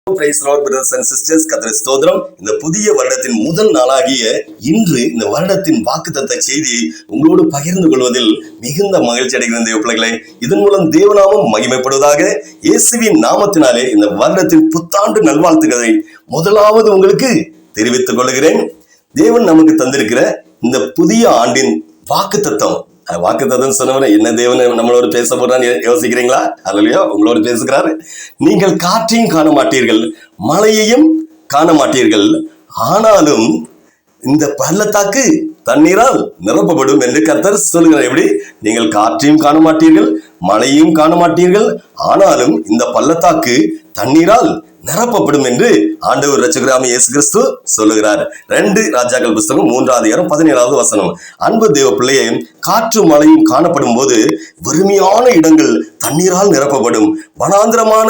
Praise Lord, brothers and sisters. கர்த்தருக்கு ஸ்தோத்திரம். இந்த புதிய வருடத்தின் முதல் நாளாகிய இன்று இந்த வருடத்தின் வாக்குத்தத்த செய்தியை உங்களோடு பகிர்ந்து கொள்வதில் மிகுந்த மகிழ்ச்சி அடைகிறேன் தேவ பிள்ளைகளே. இதன் மூலம் தேவநாமம் மகிமைப்படுவதாக. இயேசுவின் நாமத்தினாலே இந்த வருடத்தின் புத்தாண்டு நல்வாழ்த்துக்களை முதலாவது உங்களுக்கு தெரிவித்துக் கொள்கிறேன். தேவன் நமக்கு தந்திருக்கிற இந்த புதிய ஆண்டின் வாக்குத்தத்தம் சொன்னவன என்ன தேவன் நம்மளோட பேச போறான்னு யோசிக்கிறீங்களா? அல்லையோ உங்களோட பேசுகிறாரு. நீங்கள் காற்றையும் காண மாட்டீர்கள், மழையையும் காண மாட்டீர்கள், ஆனாலும் இந்த பள்ளத்தாக்கு தண்ணீரால் நிரப்பப்படும் என்று கர்த்தர் சொல்லுகிறார். எப்படி? நீங்கள் காற்றையும் காண மாட்டீர்கள், மழையையும் காண மாட்டீர்கள், ஆனாலும் இந்த பள்ளத்தாக்கு தண்ணீரால் நிரப்பப்படும் என்று ஆண்டவர் இரட்சகராகிய இயேசு கிறிஸ்து சொல்லுகிறார். 2 ராஜாக்கள் புத்தகம் 3ஆம் அதிகாரம் 17வது வசனம். அன்பு தேவ பிள்ளையே, காற்று மழையும் காணப்படும் போது வெறுமையான இடங்கள் தண்ணீரால் நிரப்பப்படும். வனாந்திரமான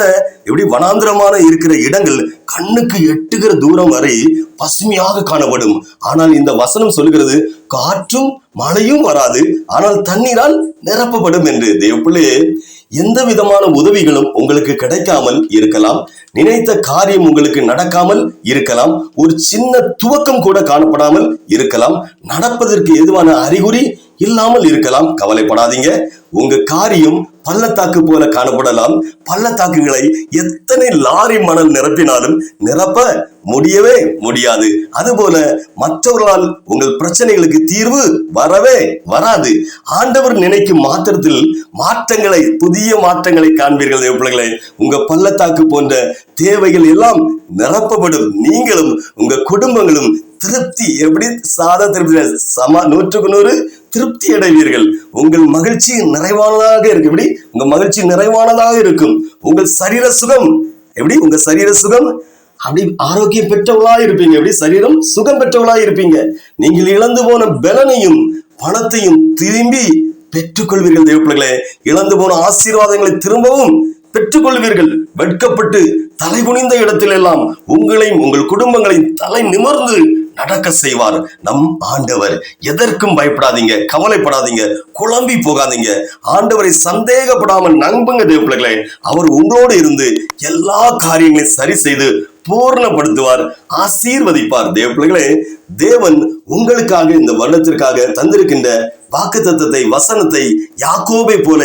இருக்கிற இடங்கள் கண்ணுக்கு எட்டுகிற தூரம் வரை பசுமையாக காணப்படும். ஆனால் இந்த வசனம் சொல்லுகிறது, காற்றும் மழையும் வராது, ஆனால் தண்ணீரால் நிரப்பப்படும் என்று. தேவ பிள்ளையே, எந்த விதமான உதவிகளும் உங்களுக்கு கிடைக்காமல் இருக்கலாம், நினைத்த காரியம் உங்களுக்கு நடக்காமல் இருக்கலாம், ஒரு சின்ன துவக்கம் கூட காணப்படாமல் இருக்கலாம், நடப்பதற்கு எதுவான அறிகுறி இல்லாமல் இருக்கலாம். கவலைப்படாதீங்க. உங்க காரியம் பள்ளத்தாக்கு போல காணப்படலாம். பள்ளத்தாக்குகளை எத்தனை லாரி மணல் நிரப்பினாலும் நிரப்ப முடியவே முடியாது. அதுபோல மற்றவர்களால் உங்கள் பிரச்சனைகளுக்கு தீர்வு வரவே வராது. ஆண்டவர் நினைக்கும் மாத்திரத்தில் புதிய மாற்றங்களை காண்பீர்கள் தேவ பிள்ளைகளே. உங்க பள்ளத்தாக்கு போன்ற தேவைகள் எல்லாம் நிரப்பப்படும். நீங்களும் உங்க குடும்பங்களும் திருப்தி, எப்படி சாதா திருப்தி, 100% திருப்தி அடைவீர்கள். உங்கள் மகிழ்ச்சி நிறைவானதாக இருக்கு. எப்படி? உங்க மகிழ்ச்சி நிறைவானதாக இருக்கும். உங்கள் சரீர சுகம் எப்படி? உங்க சரீர சுகம் அப்படி ஆரோக்கியம் பெற்றவளாய் இருப்பீங்க. எப்படி? சரீரம் சுகம் பெற்றவளாய் இருப்பீங்க. நீங்கள் இழந்து போன பலனையும் பணத்தையும் திரும்பி பெற்றுக்கொள்வீர்கள் தேவ பிள்ளைகளே. இழந்து போன ஆசீர்வாதங்களை திரும்பவும் பெற்றுக்கொள்வீர்கள். வெட்கப்பட்டு தலை குனிந்த இடத்தில் எல்லாம் உங்களையும் உங்கள் குடும்பங்களையும் தலை நிமிர்ந்து நடக்க செய்வார் நம் ஆண்டவர். எதற்கும் பயப்படாதீங்க, கவலைப்படாதீங்க, குழம்பி போகாதீங்க. ஆண்டவரை சந்தேகப்படாமல் நம்புங்க தேவ பிள்ளைகளே. அவர் உங்களோடு இருந்து எல்லா காரியங்களையும் சரி செய்து பூர்ணப்படுத்துவார், ஆசீர்வதிப்பார். தேவ பிள்ளைகளே, தேவன் உங்களுக்காக இந்த வருடத்திற்காக தந்திருக்கின்ற வாக்குத்தத்தத்தை, வசனத்தை யாக்கோபை போல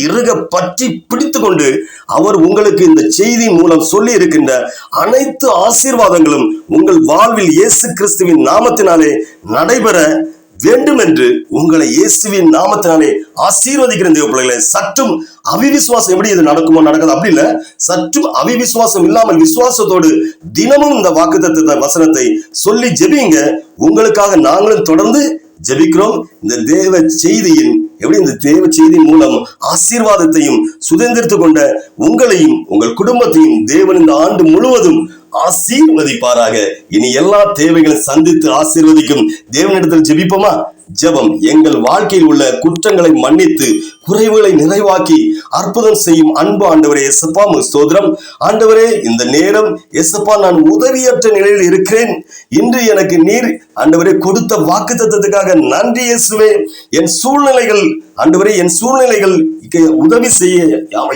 இறுக பற்றி பிடித்து கொண்டு அவர் உங்களுக்கு இந்த செய்தி மூலம் சொல்லி இருக்கின்ற அனைத்து ஆசீர்வாதங்களும் உங்கள் வாழ்வில் இயேசு கிறிஸ்துவின் நாமத்தினாலே நடைபெற வேண்டும் என்று உங்களை இயேசுவின் நாமத்தினாலே ஆசீர்வதிக்கிற தேவ பிள்ளைகளே. சற்றும் அவிவிசுவாசம், எப்படி இது நடக்குமோ நடக்காது அப்படி இல்ல, சற்றும் அவிவிசுவாசம் இல்லாமல் விசுவாசத்தோடு தினமும் இந்த வாக்குத்தத்த வசனத்தை சொல்லி ஜெபிங்க. உங்களுக்காக நாங்களும் தொடர்ந்து ஜெபிக்கிறோம். இந்த தேவ செய்தியின் மூலம் ஆசீர்வாதத்தையும் சுதந்திரத்துக் கொண்ட உங்களையும் உங்கள் குடும்பத்தையும் தேவன் இந்த ஆண்டு முழுவதும் ஆசீர்வதிப்பாராக. இனி எல்லா தேவைகளையும் சந்தித்து ஆசீர்வதிக்கும் தேவனிடத்தில் ஜெபிப்போமா? ஜெபம். எங்கள் வாழ்க்கையில் உள்ள குற்றங்களை மன்னித்து குறைவுகளை நிறைவாக்கி அற்புதம் செய்யும் அன்பு ஆண்டவரே, எசப்பா ஸ்தோத்திரம். ஆண்டவரே, இந்த நேரம் எசப்பா நான் உதவியற்ற நிலையில் இருக்கிறேன். இன்று எனக்கு நீர் ஆண்டவரே கொடுத்த வாக்குத்தத்தத்துக்காக நன்றி இயேசுவே. என் சூழ்நிலைகள் ஆண்டவரே, என் சூழ்நிலைகள் உதவி செய்ய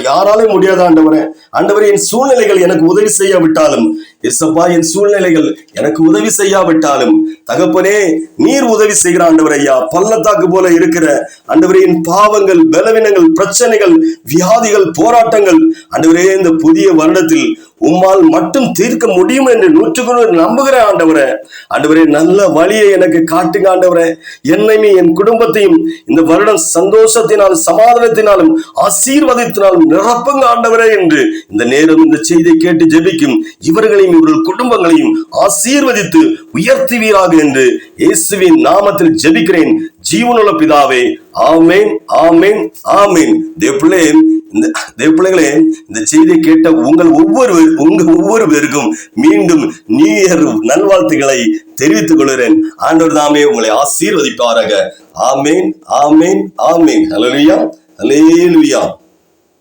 யாராலும் முடியாத ஆண்டவரே. ஆண்டவரே, என் சூழ்நிலைகள் எனக்கு உதவி செய்யாவிட்டாலும், எசப்பா என் சூழ்நிலைகள் எனக்கு உதவி செய்யாவிட்டாலும் தகப்பனே நீர் உதவி செய்கிற ஆண்டவரே. பள்ளத்தாக்கு போல இருக்கிற ஆண்டவரே என் பாவங்கள், பலவீனங்கள், பிரச்சனைகள், வியாதிகள், போராட்டங்கள் ஆண்டவரே இந்த புதிய வருடத்தில் உம்மால் மட்டும் தீர்க்க முடியும் என்று 100% நம்புகிற ஆண்டவரே. ஆண்டவரே, நல்ல வழியை எனக்கு காட்டுங்க ஆண்டவரே. என்னையும் என் குடும்பத்தையும் இந்த வருடம் சந்தோஷத்தினாலும் சமாதானத்தினாலும் ஆசீர்வாதத்தினாலும் நிரப்புங்க ஆண்டவரே என்று இந்த நேரம் இந்த செய்தியை கேட்டு ஜெபிக்கும் இவர்களையும் இவர்கள் குடும்பங்களையும் ஆசீர்வதித்து உயர்த்துவீராக என்று இயேசுவின் நாமத்தில் ஜெபிக்கிறேன் ஜீவனுள்ள பிதாவே. ஆமேன், ஆமேன், ஆமேன். தேவ பிள்ளைகளே, இந்த செய்தியை கேட்ட உங்கள் ஒவ்வொரு பேருக்கும் மீண்டும் நியூ இயர் நல்வாழ்த்துக்களை தெரிவித்துக் கொள்கிறேன். ஆண்டவர் தாமே உங்களை ஆசீர்வதிப்பாராக. ஆமேன், ஆமேன், ஆமேன். ஹல்லேலூயா, ஹல்லேலூயா.